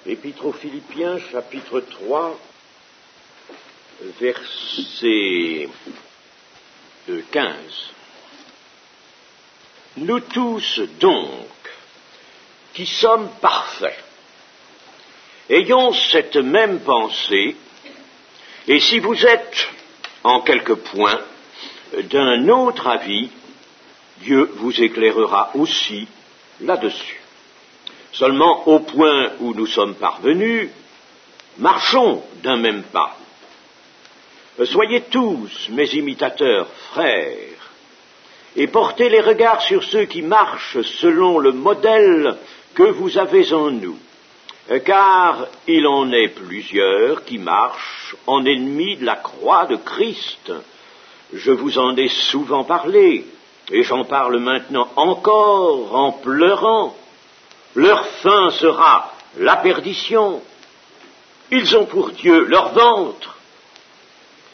Épître aux Philippiens, chapitre 3, verset 15. Nous tous donc, qui sommes parfaits, ayons cette même pensée, et si vous êtes en quelque point d'un autre avis, Dieu vous éclairera aussi là-dessus. Seulement, au point où nous sommes parvenus, marchons d'un même pas. Soyez tous mes imitateurs, frères, et portez les regards sur ceux qui marchent selon le modèle que vous avez en nous, car il en est plusieurs qui marchent en ennemis de la croix de Christ. Je vous en ai souvent parlé, et j'en parle maintenant encore en pleurant. Leur fin sera la perdition. Ils ont pour Dieu leur ventre.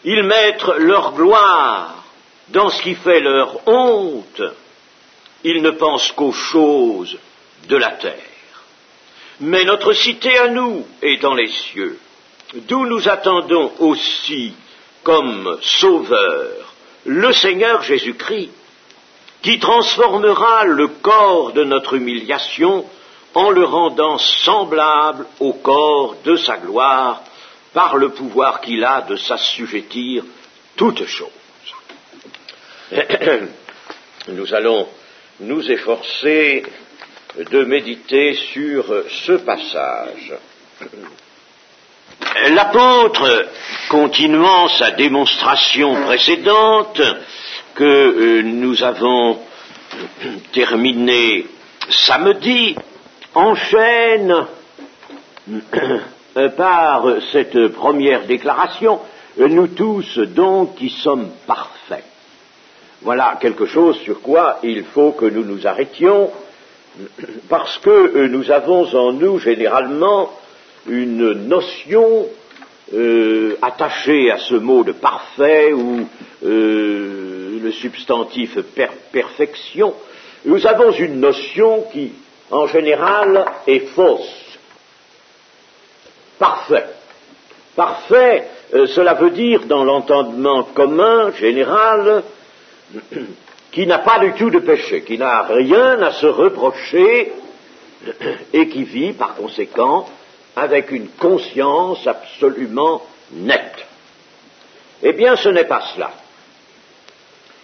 Ils mettent leur gloire dans ce qui fait leur honte. Ils ne pensent qu'aux choses de la terre. Mais notre cité à nous est dans les cieux, d'où nous attendons aussi comme Sauveur le Seigneur Jésus-Christ, qui transformera le corps de notre humiliation en le rendant semblable au corps de sa gloire, par le pouvoir qu'il a de s'assujettir toutes choses. Nous allons nous efforcer de méditer sur ce passage. L'apôtre, continuant sa démonstration précédente, que nous avons terminée samedi, enchaîne par cette première déclaration, nous tous donc qui sommes parfaits. Voilà quelque chose sur quoi il faut que nous nous arrêtions, parce que nous avons en nous généralement une notion attachée à ce mot de parfait ou le substantif perfection. Nous avons une notion qui, en général, est fausse. Parfait. Parfait, cela veut dire, dans l'entendement commun, général, qui n'a pas du tout de péché, qui n'a rien à se reprocher et qui vit, par conséquent, avec une conscience absolument nette. Eh bien, ce n'est pas cela.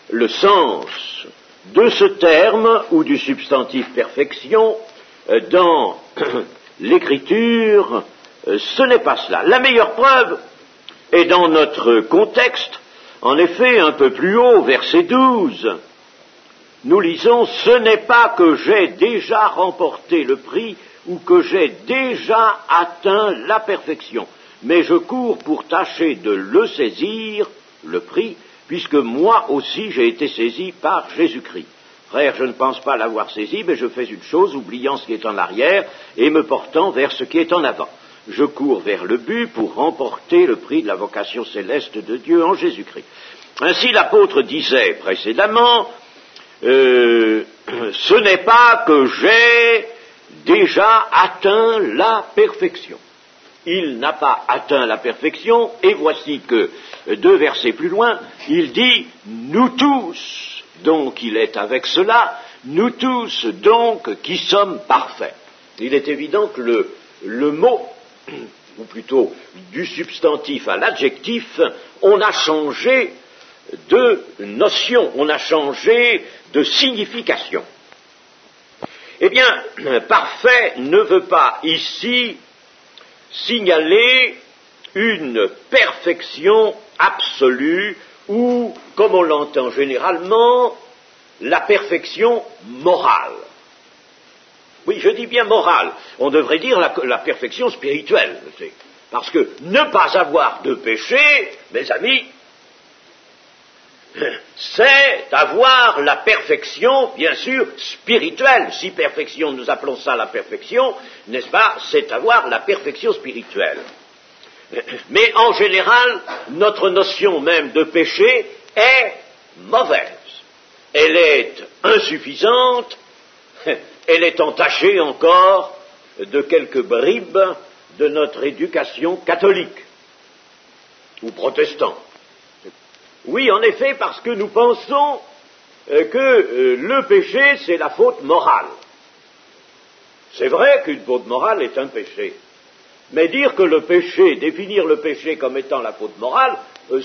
Le sens de ce terme, ou du substantif perfection, dans l'écriture, ce n'est pas cela. La meilleure preuve est dans notre contexte. En effet, un peu plus haut, verset 12, nous lisons « Ce n'est pas que j'ai déjà remporté le prix ou que j'ai déjà atteint la perfection, mais je cours pour tâcher de le saisir, le prix, puisque moi aussi j'ai été saisi par Jésus-Christ. Frère, je ne pense pas l'avoir saisi, mais je fais une chose, oubliant ce qui est en arrière et me portant vers ce qui est en avant. Je cours vers le but pour remporter le prix de la vocation céleste de Dieu en Jésus-Christ. » Ainsi l'apôtre disait précédemment, ce n'est pas que j'ai déjà atteint la perfection. Il n'a pas atteint la perfection, et voici que, 2 versets plus loin, il dit « Nous tous », donc il est avec cela, « Nous tous, donc, qui sommes parfaits ». Il est évident que le mot, ou plutôt du substantif à l'adjectif, on a changé de notion, on a changé de signification. Eh bien, parfait ne veut pas ici signaler une perfection absolue ou, comme on l'entend généralement, la perfection morale. Oui, je dis bien morale. On devrait dire la perfection spirituelle. Parce que ne pas avoir de péché, mes amis, c'est avoir la perfection, bien sûr, spirituelle. Si perfection, nous appelons ça la perfection, n'est-ce pas, c'est avoir la perfection spirituelle. Mais en général, notre notion même de péché est mauvaise. Elle est insuffisante, elle est entachée encore de quelques bribes de notre éducation catholique ou protestante. Oui, en effet, parce que nous pensons que le péché, c'est la faute morale. C'est vrai qu'une faute morale est un péché. Mais dire que le péché, définir le péché comme étant la faute morale,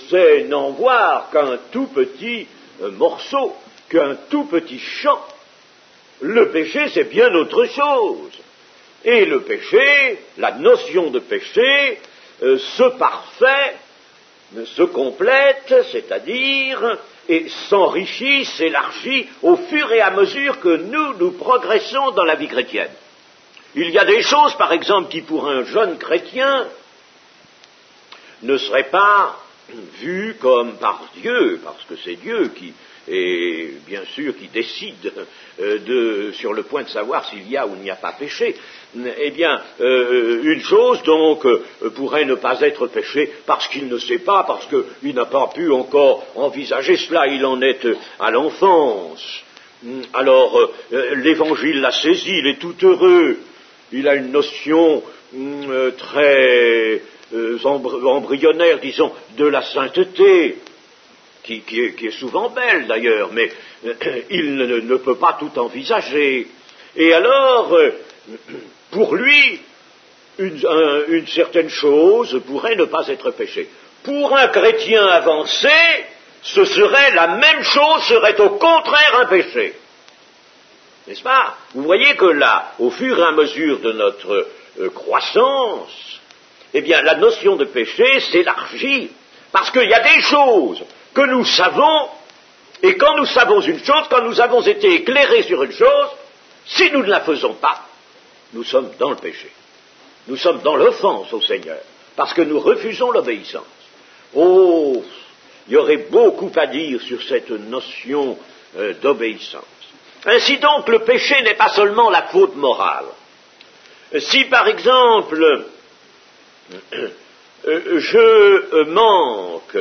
c'est n'en voir qu'un tout petit morceau, qu'un tout petit champ. Le péché, c'est bien autre chose. Et le péché, la notion de péché, se parfait, se complète, c'est-à-dire, et s'enrichit, s'élargit au fur et à mesure que nous progressons dans la vie chrétienne. Il y a des choses, par exemple, qui pour un jeune chrétien ne seraient pas vues comme par Dieu, parce que c'est Dieu qui est bien sûr qui décide sur le point de savoir s'il y a ou il n'y a pas péché. Eh bien, une chose donc pourrait ne pas être péché parce qu'il ne sait pas, parce qu'il n'a pas pu encore envisager cela, il en est à l'enfance. Alors, l'Évangile l'a saisi, il est tout heureux. Il a une notion très embryonnaire, disons, de la sainteté, qui est souvent belle d'ailleurs, mais il ne peut pas tout envisager. Et alors, pour lui, une certaine chose pourrait ne pas être péché. Pour un chrétien avancé, ce serait la même chose, serait au contraire un péché. N'est-ce pas? Vous voyez que là, au fur et à mesure de notre croissance, eh bien, la notion de péché s'élargit, parce qu'il y a des choses que nous savons, et quand nous savons une chose, quand nous avons été éclairés sur une chose, si nous ne la faisons pas, nous sommes dans le péché. Nous sommes dans l'offense au Seigneur, parce que nous refusons l'obéissance. Oh, il y aurait beaucoup à dire sur cette notion d'obéissance. Ainsi donc, le péché n'est pas seulement la faute morale. Si, par exemple, je manque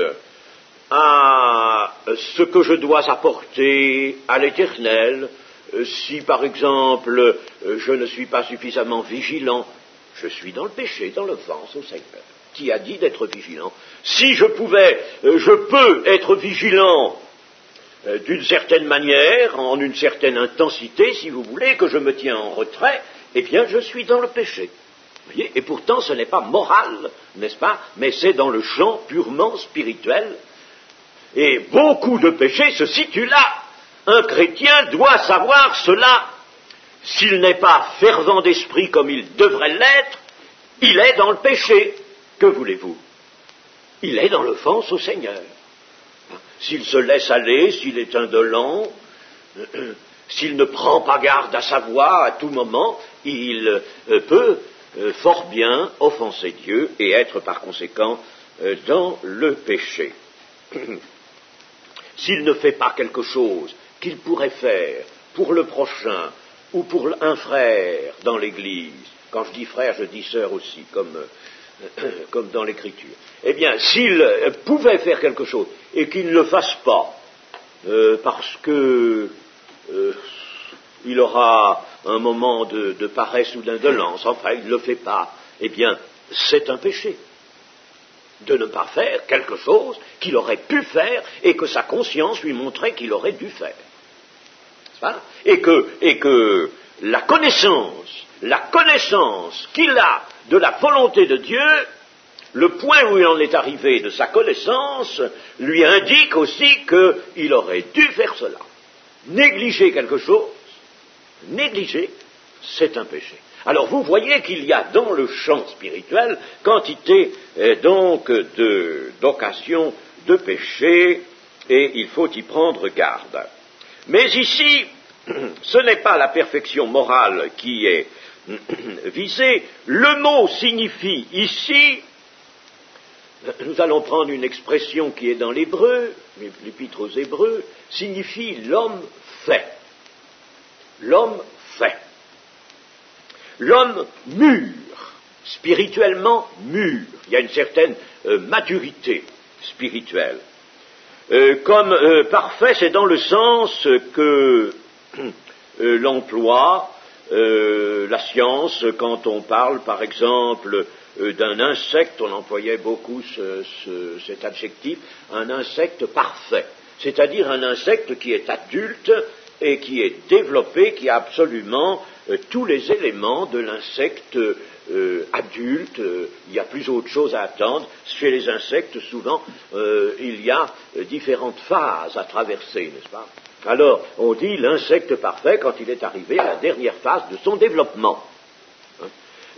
à ce que je dois apporter à l'Éternel, si, par exemple, je ne suis pas suffisamment vigilant, je suis dans le péché, dans l'offense au Seigneur, qui a dit d'être vigilant. Si je peux être vigilant d'une certaine manière, en une certaine intensité, si vous voulez, que je me tiens en retrait, eh bien, je suis dans le péché. Vous voyez, et pourtant, ce n'est pas moral, n'est-ce pas, mais c'est dans le champ purement spirituel. Et beaucoup de péchés se situent là. Un chrétien doit savoir cela. S'il n'est pas fervent d'esprit comme il devrait l'être, il est dans le péché. Que voulez-vous? Il est dans l'offense au Seigneur. S'il se laisse aller, s'il est indolent, s'il ne prend pas garde à sa voix à tout moment, il peut fort bien offenser Dieu et être par conséquent dans le péché. S'il ne fait pas quelque chose qu'il pourrait faire pour le prochain ou pour un frère dans l'Église, quand je dis frère, je dis sœur aussi, comme dans l'Écriture, eh bien, s'il pouvait faire quelque chose et qu'il ne le fasse pas, parce que il aura un moment de paresse ou d'indolence, enfin, il ne le fait pas, eh bien, c'est un péché de ne pas faire quelque chose qu'il aurait pu faire et que sa conscience lui montrait qu'il aurait dû faire. Et que la connaissance qu'il a de la volonté de Dieu, le point où il en est arrivé de sa connaissance, lui indique aussi qu'il aurait dû faire cela. Négliger quelque chose, c'est un péché. Alors vous voyez qu'il y a dans le champ spirituel quantité donc d'occasions de péché et il faut y prendre garde. Mais ici, ce n'est pas la perfection morale qui est visée. Le mot signifie ici, nous allons prendre une expression qui est dans l'hébreu, l'épître aux Hébreux, signifie l'homme fait. L'homme fait. L'homme mûr, spirituellement mûr. Il y a une certaine maturité spirituelle. Parfait, c'est dans le sens que l'emploi, la science, quand on parle par exemple d'un insecte, on employait beaucoup cet adjectif, un insecte parfait, c'est-à-dire un insecte qui est adulte et qui est développé, qui a absolument tous les éléments de l'insecte adulte. Il n'y a plus autre chose à attendre. Chez les insectes, souvent, il y a différentes phases à traverser, n'est-ce pas? Alors, on dit l'insecte parfait quand il est arrivé à la dernière phase de son développement.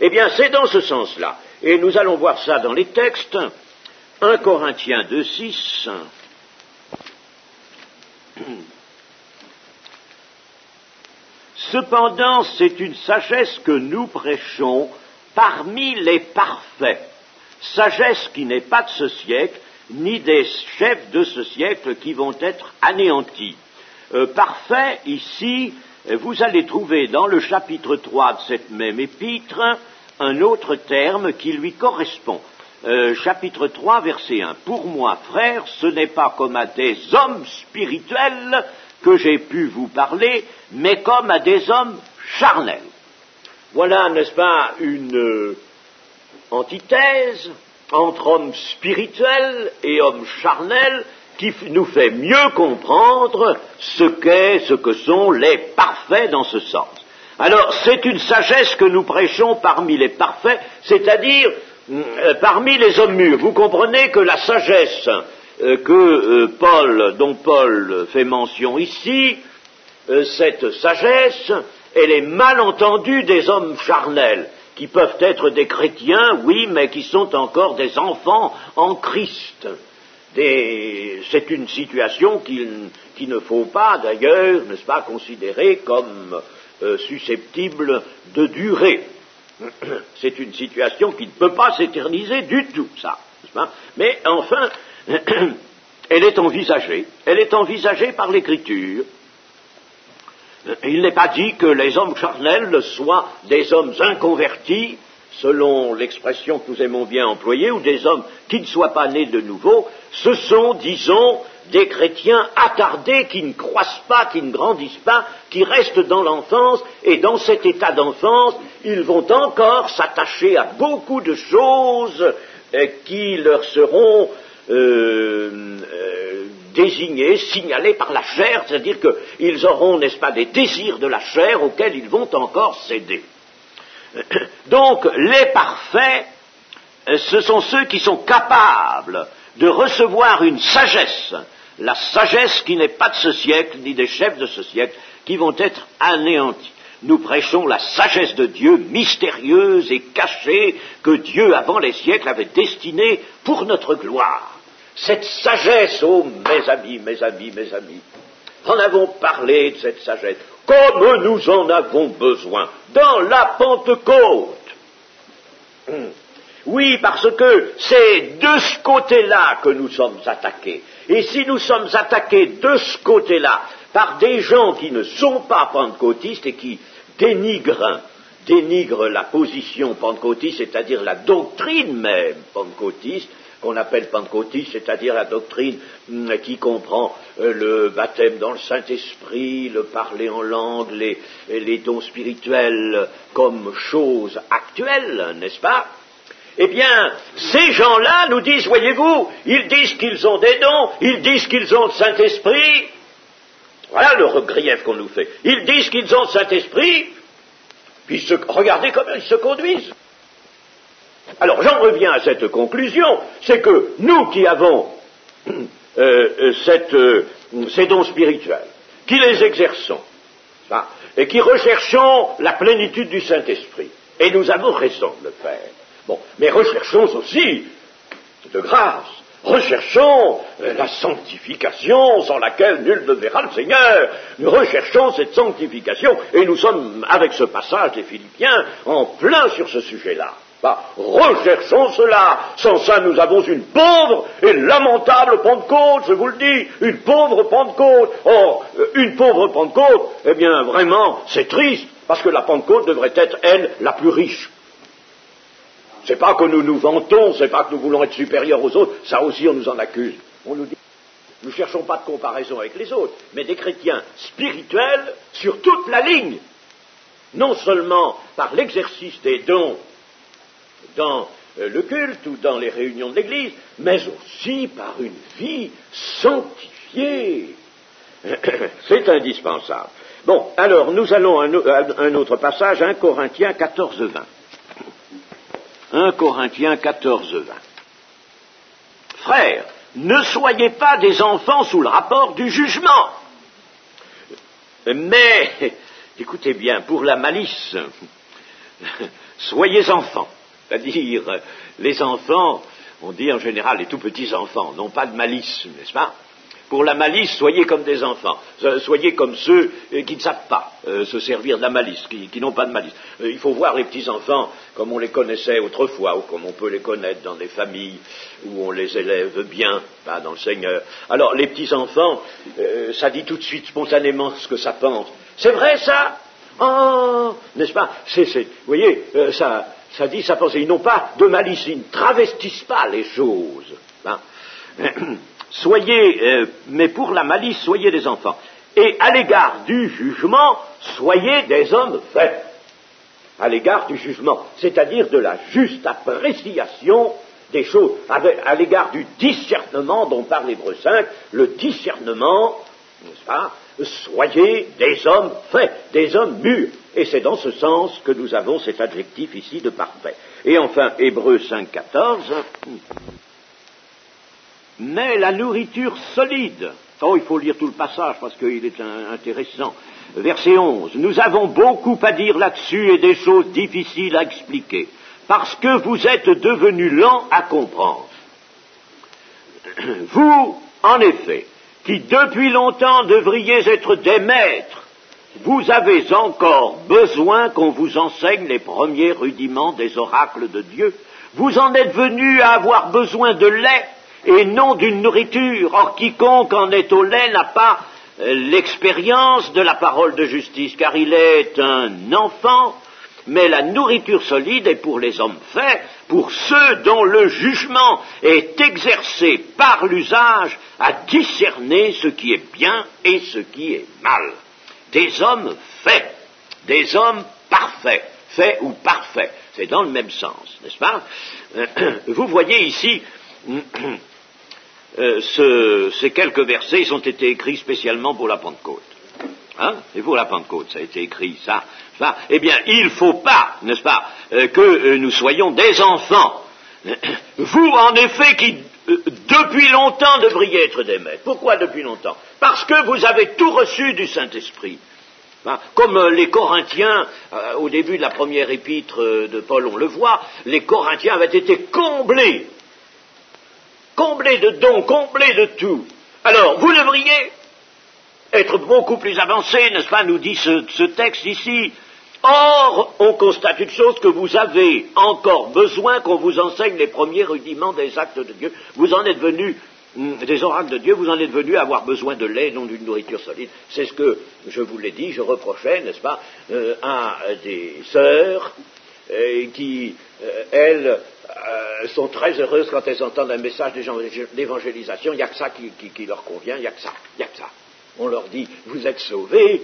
Eh bien, c'est dans ce sens-là. Et nous allons voir ça dans les textes. 1 Corinthiens 2,6. Cependant, c'est une sagesse que nous prêchons parmi les parfaits. Sagesse qui n'est pas de ce siècle, ni des chefs de ce siècle qui vont être anéantis. Parfait, ici, vous allez trouver dans le chapitre 3 de cette même épître un autre terme qui lui correspond. Chapitre 3, verset 1. Pour moi, frères, ce n'est pas comme à des hommes spirituels que j'ai pu vous parler, mais comme à des hommes charnels. Voilà, n'est-ce pas, une antithèse entre hommes spirituels et hommes charnels qui nous fait mieux comprendre ce que sont les parfaits dans ce sens. Alors, c'est une sagesse que nous prêchons parmi les parfaits, c'est-à-dire parmi les hommes mûrs. Vous comprenez que la sagesse dont Paul fait mention ici, cette sagesse, elle est mal entendue des hommes charnels, qui peuvent être des chrétiens, oui, mais qui sont encore des enfants en Christ. C'est une situation qu'il ne faut pas, d'ailleurs, n'est-ce pas, considérer comme susceptible de durer. C'est une situation qui ne peut pas s'éterniser du tout, ça, n'est-ce pas? Mais enfin, elle est envisagée par l'Écriture. Il n'est pas dit que les hommes charnels soient des hommes inconvertis, selon l'expression que nous aimons bien employer, ou des hommes qui ne soient pas nés de nouveau. Ce sont, disons, des chrétiens attardés qui ne croissent pas, qui ne grandissent pas, qui restent dans l'enfance, et dans cet état d'enfance, ils vont encore s'attacher à beaucoup de choses qui leur seront désignés, signalés par la chair, c'est-à-dire qu'ils auront, n'est-ce pas, des désirs de la chair auxquels ils vont encore céder. Donc, les parfaits, ce sont ceux qui sont capables de recevoir une sagesse, la sagesse qui n'est pas de ce siècle, ni des chefs de ce siècle, qui vont être anéantis. Nous prêchons la sagesse de Dieu, mystérieuse et cachée, que Dieu, avant les siècles, avait destinée pour notre gloire. Cette sagesse, oh mes amis, en avons parlé de cette sagesse, comme nous en avons besoin, dans la Pentecôte. Oui, parce que c'est de ce côté-là que nous sommes attaqués. Et si nous sommes attaqués de ce côté-là par des gens qui ne sont pas pentecôtistes et qui dénigrent la position pentecôtiste, c'est-à-dire la doctrine même pentecôtiste, qu'on appelle pentecôtiste, c'est-à-dire la doctrine qui comprend le baptême dans le Saint-Esprit, le parler en langue, les dons spirituels comme choses actuelles, n'est-ce pas? Eh bien, ces gens-là nous disent, voyez-vous, ils disent qu'ils ont des dons, ils disent qu'ils ont le Saint-Esprit. Voilà le grief qu'on nous fait. Ils disent qu'ils ont le Saint-Esprit, puis regardez comment ils se conduisent. Alors j'en reviens à cette conclusion, c'est que nous qui avons ces dons spirituels, qui les exerçons, et qui recherchons la plénitude du Saint-Esprit, et nous avons raison de le faire. Bon, mais recherchons aussi de grâce, recherchons la sanctification sans laquelle nul ne verra le Seigneur. Nous recherchons cette sanctification, et nous sommes, avec ce passage des Philippiens, en plein sur ce sujet-là. Recherchons cela. Sans ça, nous avons une pauvre et lamentable Pentecôte, je vous le dis, une pauvre Pentecôte. Or, une pauvre Pentecôte, eh bien, vraiment, c'est triste, parce que la Pentecôte devrait être, elle, la plus riche. C'est pas que nous nous vantons, c'est pas que nous voulons être supérieurs aux autres, ça aussi on nous en accuse. On nous dit, nous ne cherchons pas de comparaison avec les autres, mais des chrétiens spirituels sur toute la ligne. Non seulement par l'exercice des dons dans le culte ou dans les réunions de l'Église, mais aussi par une vie sanctifiée. C'est indispensable. Bon, alors nous allons à un autre passage, 1 Corinthiens 14, 20. 1 Corinthiens 14, 20. Frères, ne soyez pas des enfants sous le rapport du jugement, mais, écoutez bien, pour la malice, soyez enfants. C'est-à-dire, les enfants, on dit en général les tout petits enfants, n'ont pas de malice, n'est-ce pas? Pour la malice, soyez comme des enfants, soyez comme ceux qui ne savent pas se servir de la malice, qui n'ont pas de malice. Il faut voir les petits-enfants comme on les connaissait autrefois, ou comme on peut les connaître dans des familles où on les élève bien, pas dans le Seigneur. Alors, les petits-enfants, ça dit tout de suite spontanément ce que ça pense. C'est vrai ça? Oh, n'est-ce pas? Vous voyez, ça dit, ça pense. Ils n'ont pas de malice, ils ne travestissent pas les choses. Hein. Soyez, mais pour la malice, soyez des enfants. Et à l'égard du jugement, soyez des hommes faits. À l'égard du jugement, c'est-à-dire de la juste appréciation des choses. À l'égard du discernement dont parle Hébreux 5, le discernement, n'est-ce pas? Soyez des hommes faits, des hommes mûrs. Et c'est dans ce sens que nous avons cet adjectif ici de parfait. Et enfin, Hébreux 5, 14... Mais la nourriture solide, oh, il faut lire tout le passage parce qu'il est intéressant. Verset 11, nous avons beaucoup à dire là-dessus et des choses difficiles à expliquer, parce que vous êtes devenus lents à comprendre. Vous, en effet, qui depuis longtemps devriez être des maîtres, vous avez encore besoin qu'on vous enseigne les premiers rudiments des oracles de Dieu. Vous en êtes venus à avoir besoin de lait, et non d'une nourriture. Or, quiconque en est au lait n'a pas l'expérience de la parole de justice, car il est un enfant, mais la nourriture solide est pour les hommes faits, pour ceux dont le jugement est exercé par l'usage à discerner ce qui est bien et ce qui est mal. Des hommes faits, des hommes parfaits, faits ou parfaits, c'est dans le même sens, n'est-ce pas? Vous voyez ici... ces quelques versets, ils ont été écrits spécialement pour la Pentecôte. Hein? Et pour la Pentecôte, ça a été écrit, ça. Eh bien, il ne faut pas, n'est-ce pas, que nous soyons des enfants. Vous, en effet, qui depuis longtemps devriez être des maîtres. Pourquoi depuis longtemps? Parce que vous avez tout reçu du Saint-Esprit. Comme les Corinthiens, au début de la première épître de Paul, on le voit, les Corinthiens avaient été comblés de dons, comblés de tout. Alors, vous devriez être beaucoup plus avancés, n'est-ce pas, nous dit ce texte ici. Or, on constate une chose, que vous avez encore besoin qu'on vous enseigne les premiers rudiments des actes de Dieu. Vous en êtes venus, des oracles de Dieu, vous en êtes venus à avoir besoin de lait, non d'une nourriture solide. C'est ce que, je vous l'ai dit, je reprochais, n'est-ce pas, à des sœurs qui, elles, sont très heureuses quand elles entendent un message d'évangélisation. Il n'y a que ça qui leur convient, il n'y a que ça. On leur dit, vous êtes sauvés,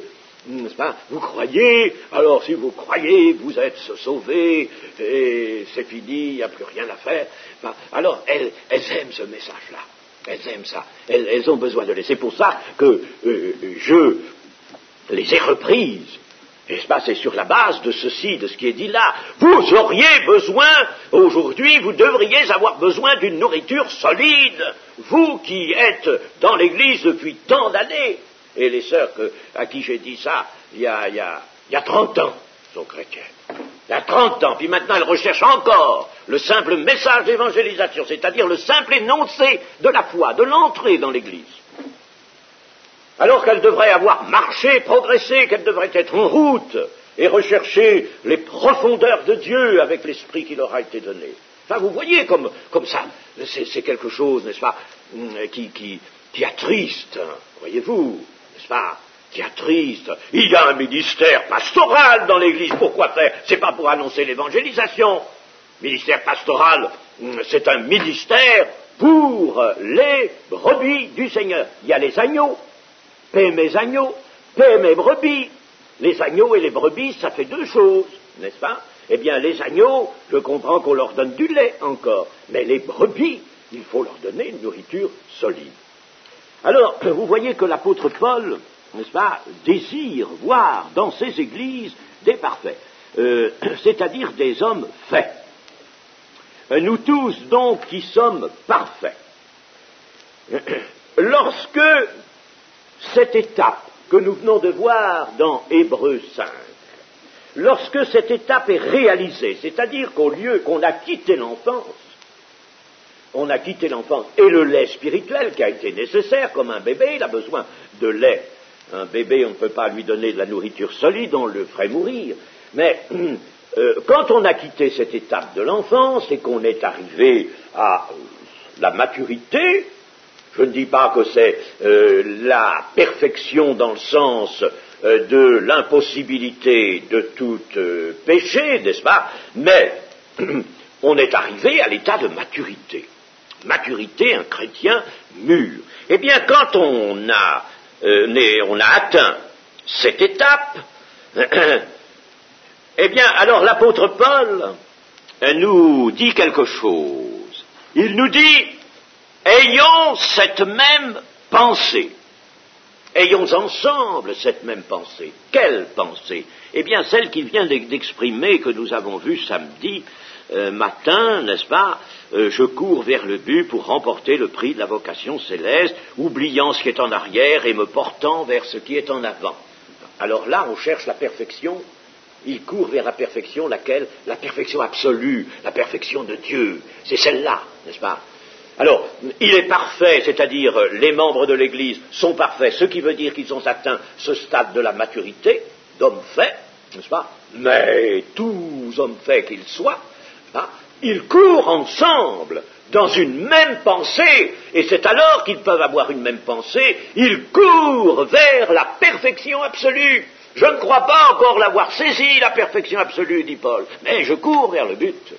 n'est-ce pas? Vous croyez, alors si vous croyez, vous êtes sauvés, et c'est fini, il n'y a plus rien à faire. Alors, elles aiment ce message-là, elles aiment ça, elles ont besoin de laisser. C'est pour ça que je les ai reprises. N'est-ce pas, c'est sur la base de ceci, de ce qui est dit là. Vous auriez besoin, aujourd'hui, vous devriez avoir besoin d'une nourriture solide. Vous qui êtes dans l'Église depuis tant d'années. Et les sœurs à qui j'ai dit ça, il y a 30 ans, sont chrétiennes. Il y a 30 ans, puis maintenant elles recherchent encore le simple message d'évangélisation, c'est-à-dire le simple énoncé de la foi, de l'entrée dans l'Église. Alors qu'elles devraient avoir marché, progressé, qu'elles devraient être en route et rechercher les profondeurs de Dieu avec l'esprit qui leur a été donné. Enfin, vous voyez comme ça, c'est quelque chose, n'est-ce pas, qui attriste, voyez-vous, n'est-ce pas, qui attriste. Il y a un ministère pastoral dans l'Église, pourquoi faire? C'est pas pour annoncer l'évangélisation. Ministère pastoral, c'est un ministère pour les brebis du Seigneur. Il y a les agneaux. Paix mes agneaux, paix mes brebis. Les agneaux et les brebis, ça fait deux choses, n'est-ce pas? Eh bien, les agneaux, je comprends qu'on leur donne du lait encore, mais les brebis, il faut leur donner une nourriture solide. Alors, vous voyez que l'apôtre Paul, n'est-ce pas, désire voir dans ces églises des parfaits, c'est-à-dire des hommes faits. Nous tous, donc, qui sommes parfaits, lorsque cette étape que nous venons de voir dans Hébreux 5, lorsque cette étape est réalisée, c'est-à-dire qu'au lieu qu'on a quitté l'enfance, on a quitté l'enfance et le lait spirituel qui a été nécessaire, comme un bébé, il a besoin de lait. Un bébé, on ne peut pas lui donner de la nourriture solide, on le ferait mourir. Mais quand on a quitté cette étape de l'enfance et qu'on est arrivé à la maturité, je ne dis pas que c'est la perfection dans le sens de l'impossibilité de tout péché, n'est-ce pas? Mais on est arrivé à l'état de maturité. Maturité, un chrétien mûr. Eh bien, quand on a atteint cette étape, eh bien, alors l'apôtre Paul nous dit quelque chose. Il nous dit, ayons cette même pensée. Ayons ensemble cette même pensée. Quelle pensée? Eh bien, celle qu'il vient d'exprimer, que nous avons vue samedi matin, n'est-ce pas? Je cours vers le but pour remporter le prix de la vocation céleste, oubliant ce qui est en arrière et me portant vers ce qui est en avant. Alors là, on cherche la perfection. Il court vers la perfection, laquelle? La perfection absolue, la perfection de Dieu. C'est celle-là, n'est-ce pas? Alors, il est parfait, c'est-à-dire les membres de l'Église sont parfaits, ce qui veut dire qu'ils ont atteint ce stade de la maturité, d'hommes faits, n'est-ce pas? Mais tous hommes faits qu'ils soient, hein, ils courent ensemble dans une même pensée, et c'est alors qu'ils peuvent avoir une même pensée, ils courent vers la perfection absolue. Je ne crois pas encore l'avoir saisi, la perfection absolue, dit Paul, mais je cours vers le but.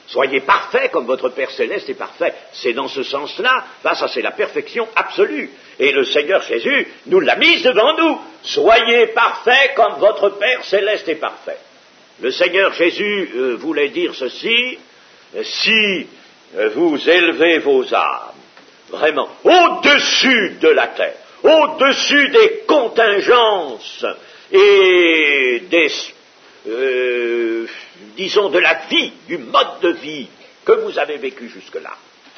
Soyez parfaits comme votre Père Céleste est parfait. C'est dans ce sens-là, ça c'est la perfection absolue. Et le Seigneur Jésus nous l'a mise devant nous. Soyez parfaits comme votre Père Céleste est parfait. Le Seigneur Jésus voulait dire ceci, si vous élevez vos âmes, vraiment, au-dessus de la terre, au-dessus des contingences et des, disons, de la vie, du mode de vie que vous avez vécu jusque-là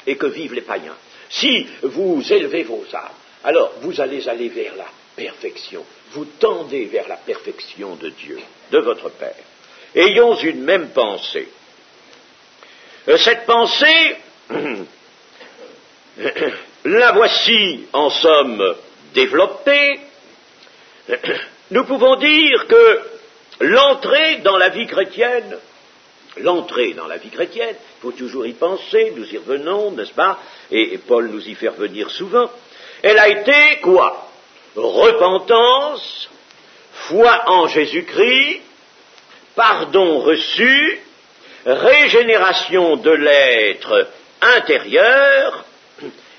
et que vivent les païens. Si vous élevez vos âmes, alors vous allez aller vers la perfection. Vous tendez vers la perfection de Dieu, de votre Père. Ayons une même pensée. Cette pensée, la voici en somme développée. Nous pouvons dire que l'entrée dans la vie chrétienne, il faut toujours y penser, nous y revenons, n'est-ce pas? Et Paul nous y fait revenir souvent. Elle a été quoi? Repentance, foi en Jésus-Christ, pardon reçu, régénération de l'être intérieur,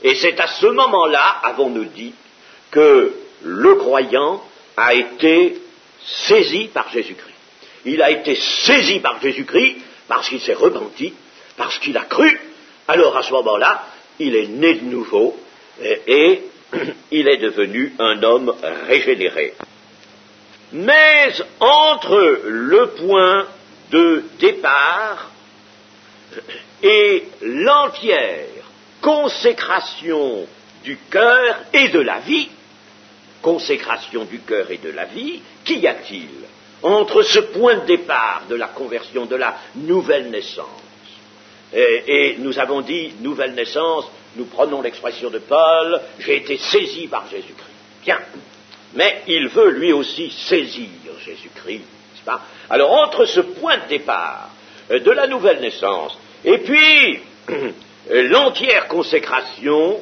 et c'est à ce moment-là, avons-nous dit, que le croyant a été saisi par Jésus-Christ. Il a été saisi par Jésus-Christ parce qu'il s'est repenti, parce qu'il a cru. Alors à ce moment-là, il est né de nouveau et il est devenu un homme régénéré. Mais entre le point de départ et l'entière consécration du cœur et de la vie, qu'y a-t-il entre ce point de départ de la conversion, de la nouvelle naissance? Et nous avons dit, nouvelle naissance, nous prenons l'expression de Paul, j'ai été saisi par Jésus-Christ. Bien, mais il veut lui aussi saisir Jésus-Christ, n'est-ce pas? Alors entre ce point de départ de la nouvelle naissance et puis l'entière consécration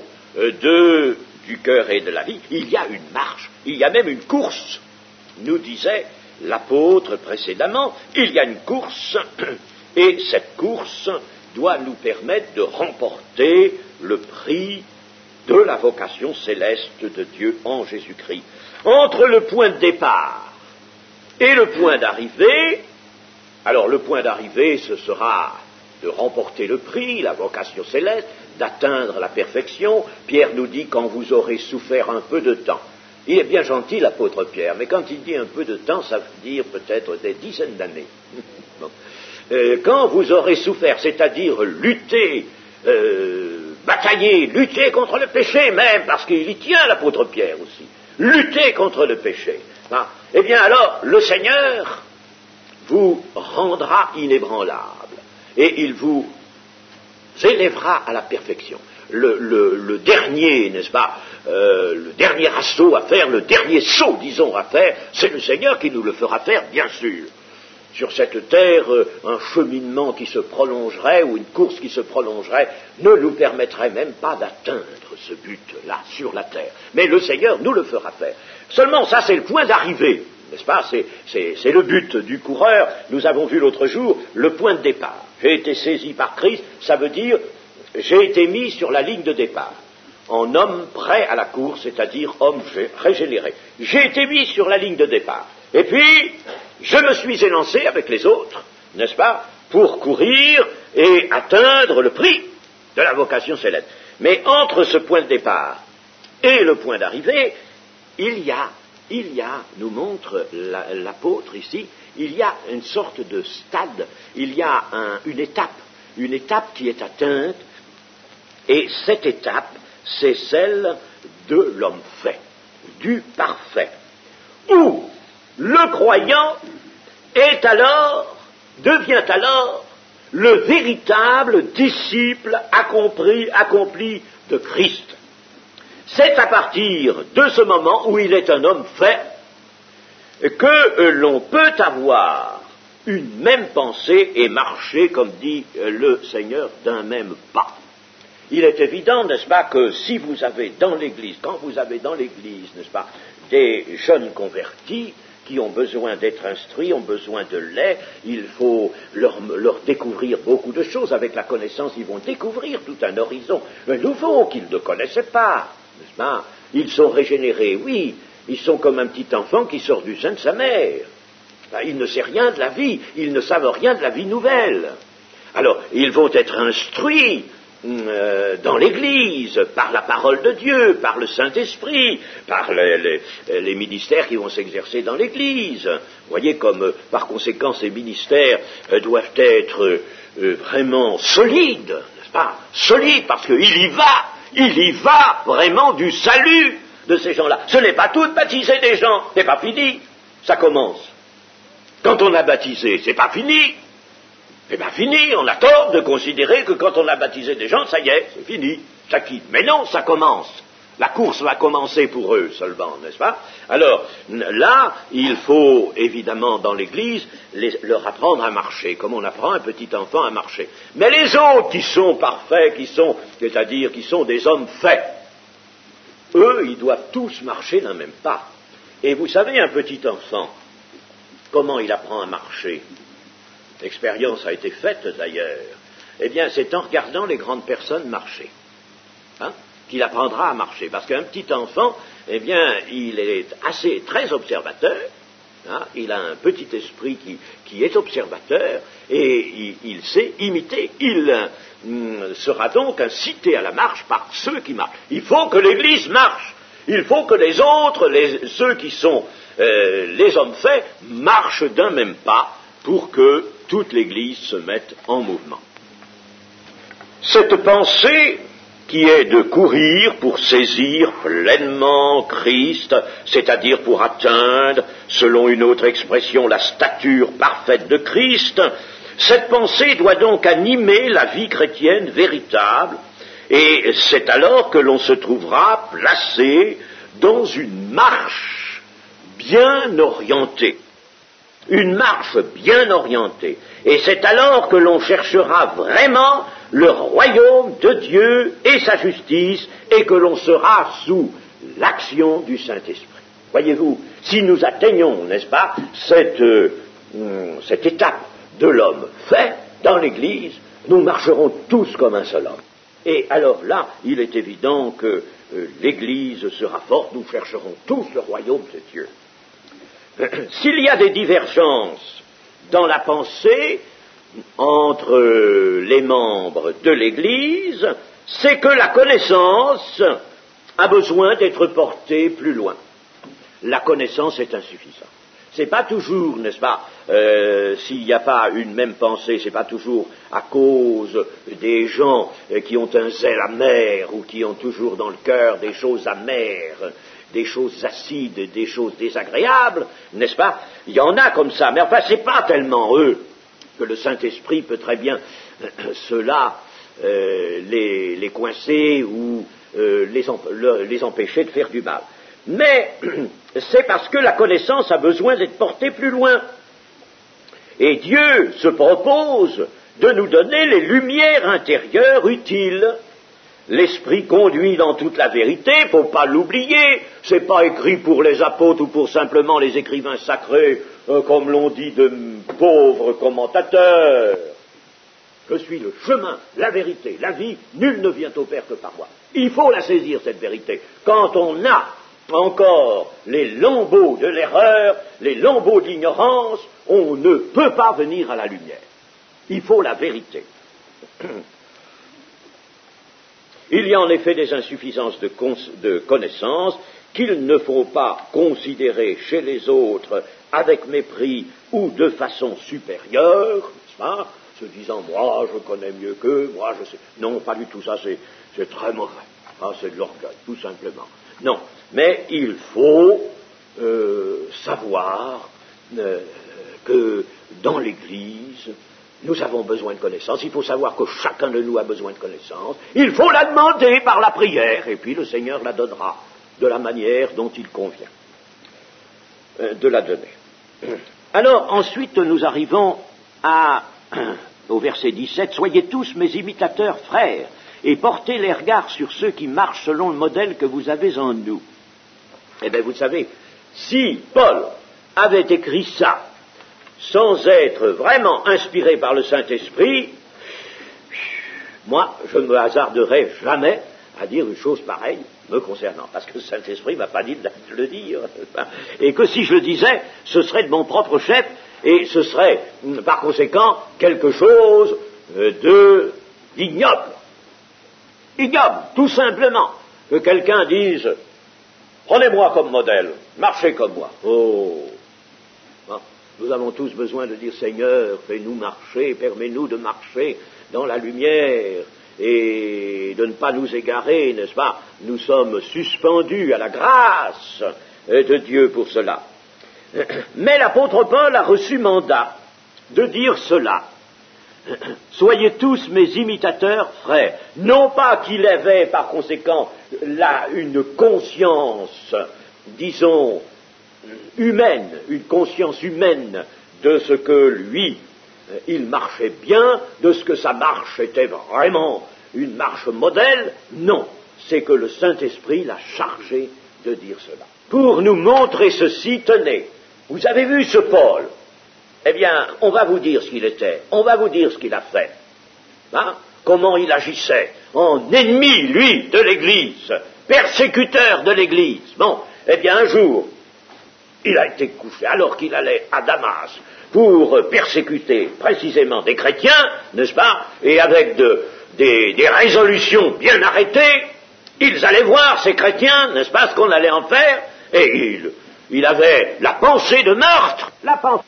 du cœur et de la vie, il y a une marche, il y a même une course, nous disait l'apôtre précédemment, il y a une course, et cette course doit nous permettre de remporter le prix de la vocation céleste de Dieu en Jésus-Christ. Entre le point de départ et le point d'arrivée, Alors le point d'arrivée, ce sera de remporter le prix, la vocation céleste, d'atteindre la perfection. Pierre nous dit quand vous aurez souffert un peu de temps. Il est bien gentil, l'apôtre Pierre, mais quand il dit un peu de temps, ça veut dire peut-être des dizaines d'années. Bon. Quand vous aurez souffert, c'est-à-dire lutter, batailler, lutter contre le péché même, parce qu'il y tient l'apôtre Pierre aussi, lutter contre le péché, hein, eh bien alors le Seigneur vous rendra inébranlable et il vous élèvera à la perfection. Le dernier, n'est-ce pas, le dernier assaut à faire, le dernier saut, disons, à faire, c'est le Seigneur qui nous le fera faire, bien sûr. Sur cette terre, un cheminement qui se prolongerait ou une course qui se prolongerait ne nous permettrait même pas d'atteindre ce but-là sur la terre. Mais le Seigneur nous le fera faire. Seulement, ça c'est le point d'arrivée, n'est-ce pas? C'est le but du coureur. Nous avons vu l'autre jour le point de départ. J'ai été saisi par Christ, ça veut dire j'ai été mis sur la ligne de départ, en homme prêt à la course, c'est-à-dire homme régénéré. J'ai été mis sur la ligne de départ. Et puis, je me suis élancé avec les autres, n'est-ce pas, pour courir et atteindre le prix de la vocation céleste. Mais entre ce point de départ et le point d'arrivée, il y a, nous montre l'apôtre ici, il y a une sorte de stade, il y a une étape qui est atteinte, et cette étape, c'est celle de l'homme fait, du parfait, où le croyant devient alors le véritable disciple accompli de Christ. C'est à partir de ce moment où il est un homme fait que l'on peut avoir une même pensée et marcher, comme dit le Seigneur, d'un même pas. Il est évident, n'est-ce pas, que si vous avez dans l'Église, quand vous avez dans l'Église, n'est-ce pas, des jeunes convertis qui ont besoin d'être instruits, ont besoin de lait, il faut leur découvrir beaucoup de choses. Avec la connaissance, ils vont découvrir tout un horizon nouveau qu'ils ne connaissaient pas, n'est-ce pas? Ils sont régénérés, oui, ils sont comme un petit enfant qui sort du sein de sa mère. Il ne sait rien de la vie, ils ne savent rien de la vie nouvelle. Alors, ils vont être instruits dans l'Église, par la parole de Dieu, par le Saint-Esprit, par les ministères qui vont s'exercer dans l'Église. Vous voyez comme, par conséquent, ces ministères doivent être vraiment solides, n'est-ce pas? Solides, parce qu'il y va vraiment du salut de ces gens-là. Ce n'est pas tout de baptiser des gens, c'est pas fini, ça commence. Quand on a baptisé, c'est pas fini. Eh bien fini, on a tort de considérer que quand on a baptisé des gens, ça y est, c'est fini, ça quitte. Mais non, ça commence. La course va commencer pour eux seulement, n'est-ce pas? Alors, là, il faut évidemment dans l'Église leur apprendre à marcher, comme on apprend un petit enfant à marcher. Mais les autres qui sont parfaits, c'est-à-dire qui sont des hommes faits, eux, ils doivent tous marcher d'un même pas. Et vous savez, un petit enfant, comment il apprend à marcher? L'expérience a été faite d'ailleurs. Eh bien, c'est en regardant les grandes personnes marcher, qu'il apprendra à marcher. Parce qu'un petit enfant, eh bien, il est très observateur, il a un petit esprit qui est observateur, et il sait imiter. Il sera donc incité à la marche par ceux qui marchent. Il faut que l'Église marche. Il faut que les autres, ceux qui sont les hommes faits, marchent d'un même pas pour que toute l'Église se mette en mouvement. Cette pensée qui est de courir pour saisir pleinement Christ, c'est-à-dire pour atteindre, selon une autre expression, la stature parfaite de Christ, cette pensée doit donc animer la vie chrétienne véritable, et c'est alors que l'on se trouvera placé dans une marche bien orientée. Une marche bien orientée. Et c'est alors que l'on cherchera vraiment le royaume de Dieu et sa justice, et que l'on sera sous l'action du Saint-Esprit. Voyez-vous, si nous atteignons, n'est-ce pas, cette étape de l'homme fait dans l'Église, nous marcherons tous comme un seul homme. Et alors là, il est évident que l'Église sera forte, nous chercherons tous le royaume de Dieu. S'il y a des divergences dans la pensée entre les membres de l'Église, c'est que la connaissance a besoin d'être portée plus loin. La connaissance est insuffisante. C'est pas toujours, n'est-ce pas, s'il n'y a pas une même pensée, c'est pas toujours à cause des gens qui ont un zèle amer ou qui ont toujours dans le cœur des choses amères, des choses acides, des choses désagréables, n'est-ce pas? Il y en a comme ça, mais enfin c'est pas tellement eux que le Saint-Esprit peut très bien ceux-là les coincer ou les empêcher de faire du mal. Mais c'est parce que la connaissance a besoin d'être portée plus loin. Et Dieu se propose de nous donner les lumières intérieures utiles. L'Esprit conduit dans toute la vérité, faut pas l'oublier, c'est pas écrit pour les apôtres ou pour simplement les écrivains sacrés, comme l'ont dit de pauvres commentateurs. Je suis le chemin, la vérité, la vie, nul ne vient au Père que par moi. Il faut la saisir, cette vérité. Quand on a encore les lambeaux de l'erreur, les lambeaux d'ignorance, on ne peut pas venir à la lumière. Il faut la vérité. Il y a en effet des insuffisances de connaissances qu'il ne faut pas considérer chez les autres avec mépris ou de façon supérieure, n'est-ce pas, se disant « moi je connais mieux qu'eux, moi je sais ». Non, pas du tout, ça c'est très mauvais. Ah, c'est de l'orgueil, tout simplement. Non, mais il faut savoir que dans l'Église, nous avons besoin de connaissances, il faut savoir que chacun de nous a besoin de connaissances, il faut la demander par la prière, et puis le Seigneur la donnera de la manière dont il convient de la donner. Alors, ensuite, nous arrivons au verset 17, « Soyez tous mes imitateurs, frères, et portez les regards sur ceux qui marchent selon le modèle que vous avez en nous. » Eh bien, vous savez, si Paul avait écrit ça sans être vraiment inspiré par le Saint-Esprit, moi, je ne me hasarderais jamais à dire une chose pareille me concernant, parce que le Saint-Esprit ne m'a pas dit de le dire, et que si je le disais, ce serait de mon propre chef, et ce serait, par conséquent, quelque chose d'ignoble. Ignoble, tout simplement, que quelqu'un dise « Prenez-moi comme modèle, marchez comme moi ». Oh, nous avons tous besoin de dire « Seigneur, fais-nous marcher, permets-nous de marcher dans la lumière et de ne pas nous égarer, n'est-ce pas ? Nous sommes suspendus à la grâce de Dieu pour cela. » Mais l'apôtre Paul a reçu mandat de dire cela. « Soyez tous mes imitateurs, frères. » Non pas qu'il avait par conséquent là une conscience, disons, humaine, une conscience humaine de ce que lui, il marchait bien, de ce que sa marche était vraiment une marche modèle. Non, c'est que le Saint-Esprit l'a chargé de dire cela. Pour nous montrer ceci, tenez, vous avez vu ce Paul ? Eh bien, on va vous dire ce qu'il était, on va vous dire ce qu'il a fait. Hein ? Comment il agissait en ennemi, lui, de l'Église, persécuteur de l'Église. Bon, eh bien, un jour, il a été couché, alors qu'il allait à Damas pour persécuter précisément des chrétiens, n'est-ce pas, et avec des résolutions bien arrêtées, ils allaient voir ces chrétiens, n'est-ce pas, ce qu'on allait en faire, et il avait la pensée de meurtre, la pensée.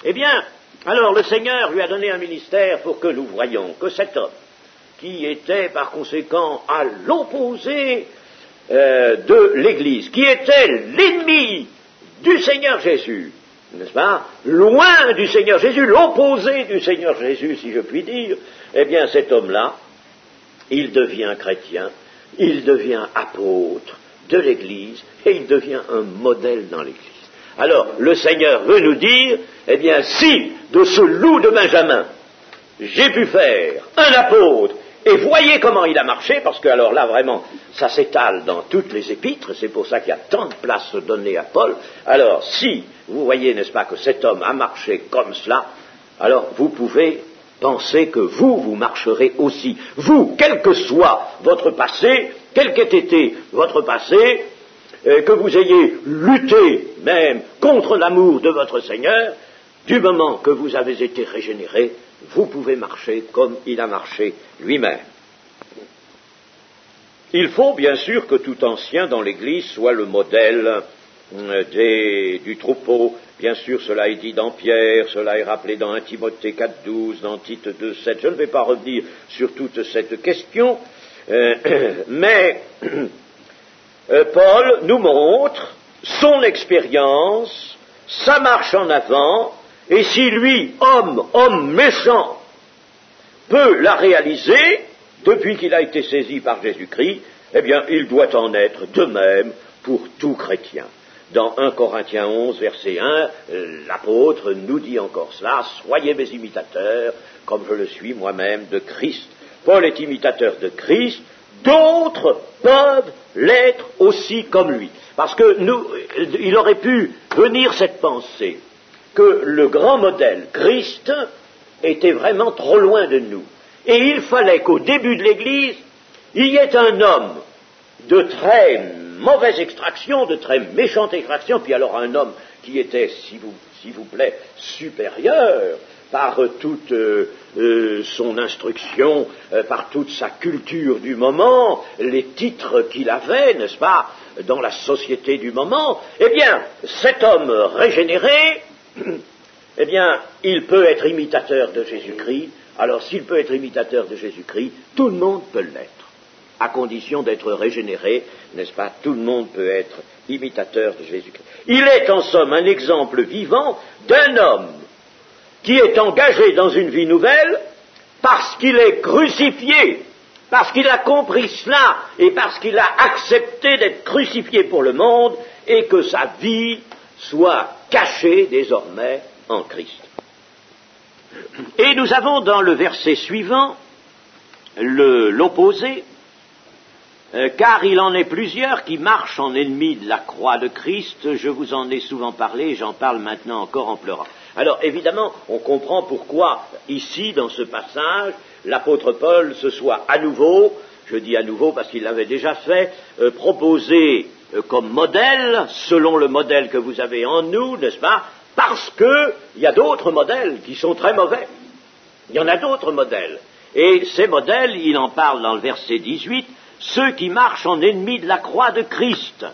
Eh bien, alors le Seigneur lui a donné un ministère pour que nous voyions que cet homme, qui était par conséquent à l'opposé de l'Église, qui était l'ennemi du Seigneur Jésus, n'est-ce pas, loin du Seigneur Jésus, l'opposé du Seigneur Jésus, si je puis dire, eh bien cet homme-là, il devient chrétien, il devient apôtre de l'Église, et il devient un modèle dans l'Église. Alors, le Seigneur veut nous dire, eh bien, si de ce loup de Benjamin, j'ai pu faire un apôtre, et voyez comment il a marché, parce que alors là, vraiment, ça s'étale dans toutes les épîtres, c'est pour ça qu'il y a tant de place donnée à Paul. Alors, si vous voyez, n'est-ce pas, que cet homme a marché comme cela, alors vous pouvez penser que vous marcherez aussi. Vous, quel que soit votre passé, quel qu'ait été votre passé, que vous ayez lutté même contre l'amour de votre Seigneur, du moment que vous avez été régénérés, vous pouvez marcher comme il a marché lui-même. Il faut bien sûr que tout ancien dans l'Église soit le modèle du troupeau. Bien sûr, cela est dit dans Pierre, cela est rappelé dans 1 Timothée 4,12, dans Tite 2,7. Je ne vais pas revenir sur toute cette question, mais Paul nous montre son expérience, sa marche en avant, et si lui, homme méchant, peut la réaliser, depuis qu'il a été saisi par Jésus-Christ, eh bien, il doit en être de même pour tout chrétien. Dans 1 Corinthiens 11, verset 1, l'apôtre nous dit encore cela, « Soyez mes imitateurs, comme je le suis moi-même de Christ. » Paul est imitateur de Christ, d'autres peuvent l'être aussi comme lui. Parce que il aurait pu venir cette pensée que le grand modèle, Christ, était vraiment trop loin de nous. Et il fallait qu'au début de l'Église, il y ait un homme de très mauvaise extraction, de très méchante extraction, puis alors un homme qui était, s'il vous plaît, supérieur par toute son instruction, par toute sa culture du moment, les titres qu'il avait, n'est-ce pas, dans la société du moment, eh bien, cet homme régénéré, eh bien, il peut être imitateur de Jésus-Christ. Alors, s'il peut être imitateur de Jésus-Christ, tout le monde peut l'être, à condition d'être régénéré, n'est-ce pas? Tout le monde peut être imitateur de Jésus-Christ. Il est en somme un exemple vivant d'un homme qui est engagé dans une vie nouvelle parce qu'il est crucifié, parce qu'il a compris cela et parce qu'il a accepté d'être crucifié pour le monde et que sa vie soit cachée désormais en Christ. Et nous avons dans le verset suivant l'opposé, car il en est plusieurs qui marchent en ennemis de la croix de Christ. Je vous en ai souvent parlé et j'en parle maintenant encore en pleurant. Alors évidemment, on comprend pourquoi ici, dans ce passage, l'apôtre Paul se soit à nouveau, je dis à nouveau parce qu'il l'avait déjà fait, proposé comme modèle, selon le modèle que vous avez en nous, n'est-ce pas? Parce qu'il y a d'autres modèles qui sont très mauvais. Il y en a d'autres modèles. Et ces modèles, il en parle dans le verset 18, ceux qui marchent en ennemis de la croix de Christ.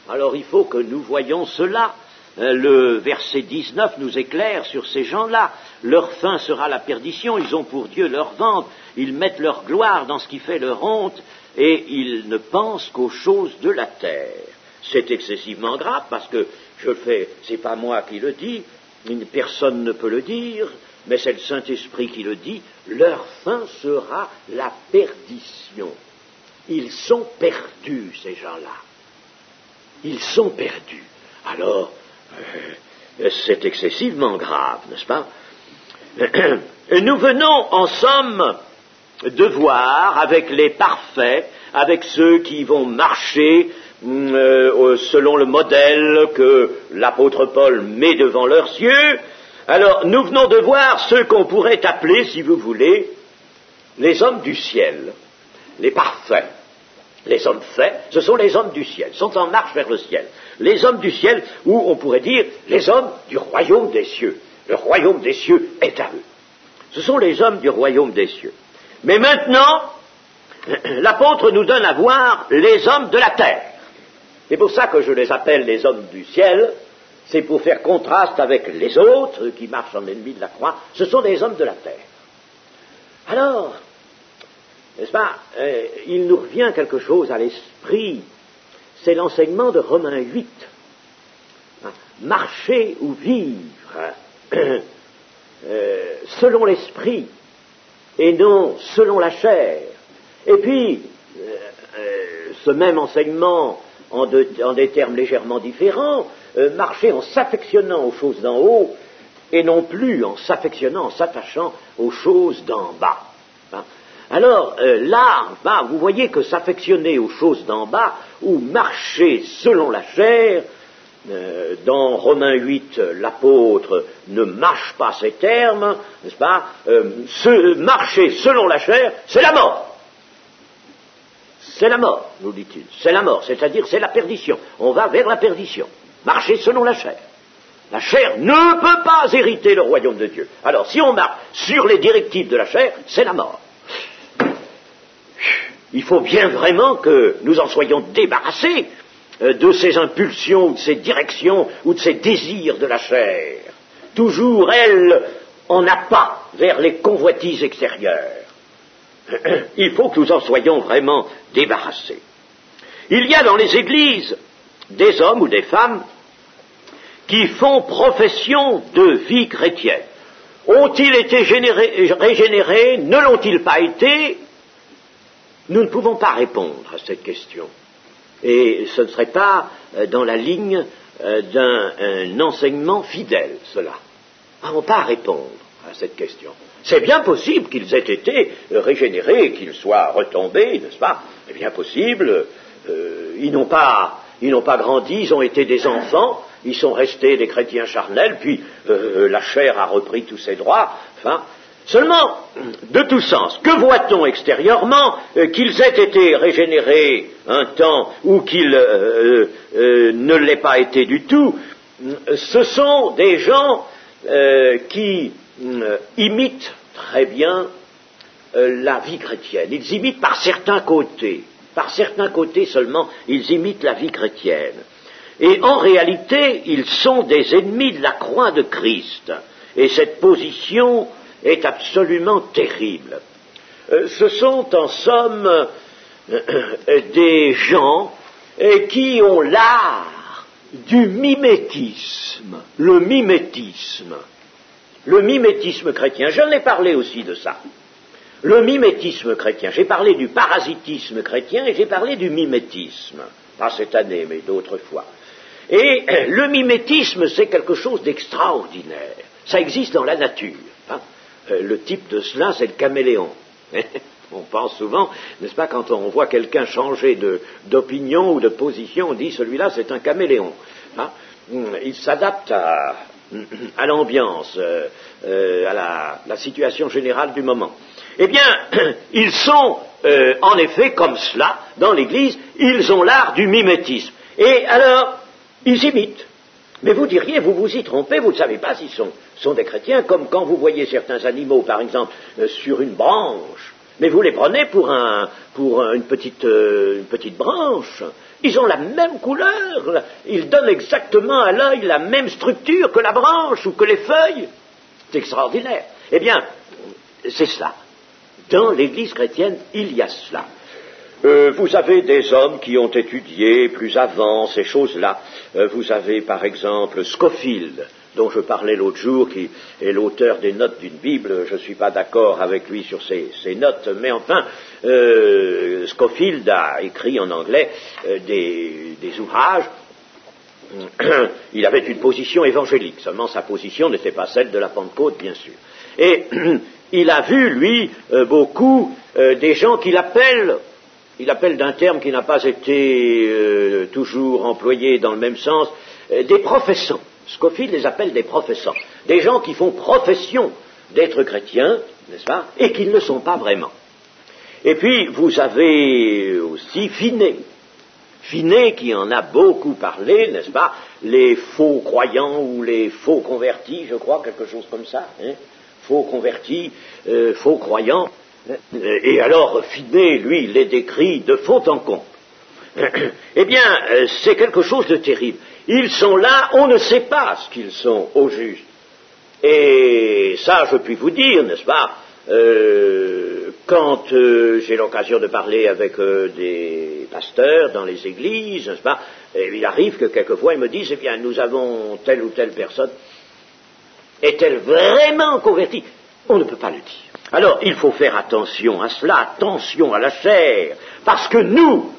Alors il faut que nous voyions cela. Le verset 19 nous éclaire sur ces gens-là. Leur fin sera la perdition, ils ont pour Dieu leur ventre, ils mettent leur gloire dans ce qui fait leur honte, et ils ne pensent qu'aux choses de la terre. C'est excessivement grave parce que c'est pas moi qui le dis, personne ne peut le dire, mais c'est le Saint-Esprit qui le dit, leur fin sera la perdition. Ils sont perdus, ces gens-là. Ils sont perdus. Alors, c'est excessivement grave, n'est-ce pas? Nous venons, en somme, de voir avec les parfaits, avec ceux qui vont marcher selon le modèle que l'apôtre Paul met devant leurs yeux. Alors, nous venons de voir ceux qu'on pourrait appeler, si vous voulez, les hommes du ciel, les parfaits. Les hommes faits, ce sont les hommes du ciel, sont en marche vers le ciel. Les hommes du ciel, ou on pourrait dire les hommes du royaume des cieux. Le royaume des cieux est à eux. Ce sont les hommes du royaume des cieux. Mais maintenant, l'apôtre nous donne à voir les hommes de la terre. C'est pour ça que je les appelle les hommes du ciel, c'est pour faire contraste avec les autres qui marchent en ennemis de la croix. Ce sont des hommes de la terre. Alors, n'est-ce pas, il nous revient quelque chose à l'esprit, c'est l'enseignement de Romains 8. Marcher ou vivre selon l'esprit et non selon la chair. Et puis, ce même enseignement, en des termes légèrement différents, marcher en s'affectionnant aux choses d'en haut et non plus en s'affectionnant, en s'attachant aux choses d'en bas. Alors là, vous voyez que s'affectionner aux choses d'en bas ou marcher selon la chair, dans Romains 8, l'apôtre ne mâche pas ces termes, n'est-ce pas? Marcher selon la chair, c'est la mort. C'est la mort, nous dit-il. C'est la mort, c'est-à-dire c'est la perdition. On va vers la perdition. Marcher selon la chair. La chair ne peut pas hériter le royaume de Dieu. Alors, si on marche sur les directives de la chair, c'est la mort. Il faut bien vraiment que nous en soyons débarrassés de ces impulsions, ou de ces directions, ou de ces désirs de la chair. Toujours, elle, en appât vers les convoitises extérieures. Il faut que nous en soyons vraiment débarrassés. Il y a dans les églises des hommes ou des femmes qui font profession de vie chrétienne. Ont-ils été régénérés? Ne l'ont-ils pas été? Nous ne pouvons pas répondre à cette question. Et ce ne serait pas dans la ligne d'un enseignement fidèle, cela. Nous n'avons pas à répondre à cette question. C'est bien possible qu'ils aient été régénérés, qu'ils soient retombés, n'est-ce pas? C'est bien possible. Ils n'ont pas grandi, ils ont été des enfants, ils sont restés des chrétiens charnels, puis la chair a repris tous ses droits. Enfin, seulement, de tout sens, que voit-on extérieurement? Qu'ils aient été régénérés un temps ou qu'ils ne l'aient pas été du tout, ce sont des gens qui imitent très bien la vie chrétienne. Ils imitent par certains côtés seulement, ils imitent la vie chrétienne. Et en réalité, ils sont des ennemis de la croix de Christ. Et cette position est absolument terrible. Ce sont en somme des gens qui ont l'art du mimétisme. Le mimétisme chrétien. J'en ai parlé aussi de ça. Le mimétisme chrétien. J'ai parlé du parasitisme chrétien et j'ai parlé du mimétisme. Pas cette année, mais d'autres fois. Et le mimétisme, c'est quelque chose d'extraordinaire. Ça existe dans la nature. Hein. Le type de cela, c'est le caméléon. On pense souvent, n'est-ce pas, quand on voit quelqu'un changer d'opinion ou de position, on dit celui-là c'est un caméléon. Hein. Il s'adapte à l'ambiance, à la situation générale du moment. Eh bien, ils sont en effet comme cela dans l'Église, ils ont l'art du mimétisme. Et alors, ils imitent. Mais vous diriez, vous vous y trompez, vous ne savez pas s'ils sont des chrétiens, comme quand vous voyez certains animaux, par exemple, sur une branche, mais vous les prenez pour une petite branche. Ils ont la même couleur, ils donnent exactement à l'œil la même structure que la branche ou que les feuilles. C'est extraordinaire. Eh bien, c'est cela. Dans l'Église chrétienne, il y a cela. Vous avez des hommes qui ont étudié plus avant ces choses-là. Vous avez par exemple Scofield, dont je parlais l'autre jour, qui est l'auteur des notes d'une Bible. Je ne suis pas d'accord avec lui sur ses notes, mais enfin, Scofield a écrit en anglais des ouvrages. Il avait une position évangélique, seulement sa position n'était pas celle de la Pentecôte, bien sûr. Et il a vu, lui, beaucoup des gens qu'il appelle d'un terme qui n'a pas été toujours employé dans le même sens, des professants. Scofield les appelle des professants. Des gens qui font profession d'être chrétiens, n'est-ce pas, et qui ne le sont pas vraiment. Et puis, vous avez aussi Finney. Finney qui en a beaucoup parlé, n'est-ce pas, les faux croyants ou les faux convertis, je crois, quelque chose comme ça, hein, faux convertis, faux croyants. Et alors, Finney, lui, il les décrit de fond en comble. Eh bien, c'est quelque chose de terrible. Ils sont là, on ne sait pas ce qu'ils sont, au juste. Et ça, je puis vous dire, n'est-ce pas, quand j'ai l'occasion de parler avec des pasteurs dans les églises, n'est-ce pas, il arrive que quelquefois ils me disent, eh bien, nous avons telle ou telle personne, est-elle vraiment convertie? On ne peut pas le dire. Alors, il faut faire attention à cela, attention à la chair, parce que nous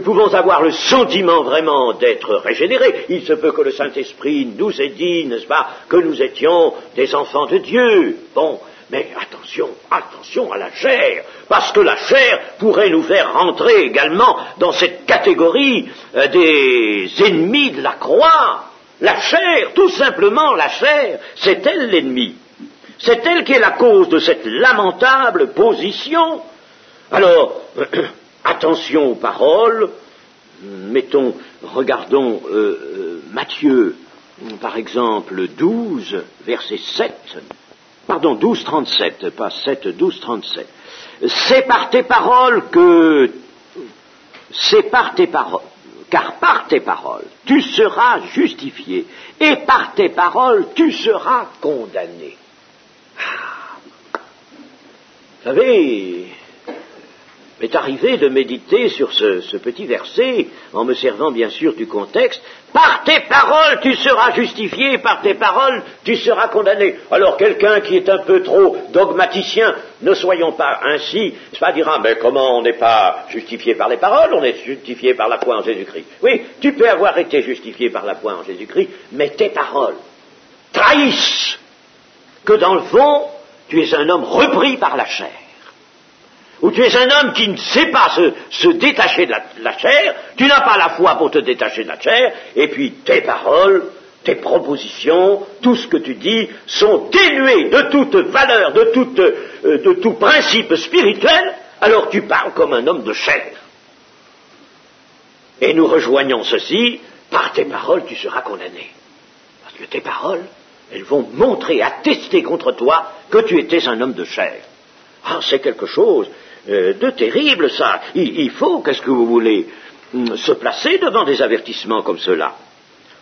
pouvons avoir le sentiment vraiment d'être régénérés. Il se peut que le Saint-Esprit nous ait dit, n'est-ce pas, que nous étions des enfants de Dieu. Bon, mais attention à la chair, parce que la chair pourrait nous faire rentrer également dans cette catégorie des ennemis de la croix. La chair, tout simplement la chair, c'est elle l'ennemi. C'est elle qui est la cause de cette lamentable position. Alors, attention aux paroles, regardons Matthieu par exemple 12, verset 7, pardon, 12, 37, pas 7, 12, 37. C'est par tes paroles, car par tes paroles, tu seras justifié, et par tes paroles, tu seras condamné. Vous savez, m'est arrivé de méditer sur ce petit verset, en me servant bien sûr du contexte. Par tes paroles, tu seras justifié, par tes paroles, tu seras condamné. Alors quelqu'un qui est un peu trop dogmaticien, ne soyons pas ainsi, ça dira, mais comment on n'est pas justifié par les paroles, on est justifié par la foi en Jésus-Christ. Oui, tu peux avoir été justifié par la foi en Jésus-Christ, mais tes paroles trahissent que dans le fond, tu es un homme repris par la chair. Ou tu es un homme qui ne sait pas se détacher de la chair, tu n'as pas la foi pour te détacher de la chair, et puis tes paroles, tes propositions, tout ce que tu dis, sont dénués de toute valeur, de tout principe spirituel, alors tu parles comme un homme de chair. Et nous rejoignons ceci, par tes paroles tu seras condamné. Parce que tes paroles, elles vont montrer, attester contre toi que tu étais un homme de chair. Ah, c'est quelque chose de terrible, ça. Il faut, qu'est-ce que vous voulez, se placer devant des avertissements comme cela.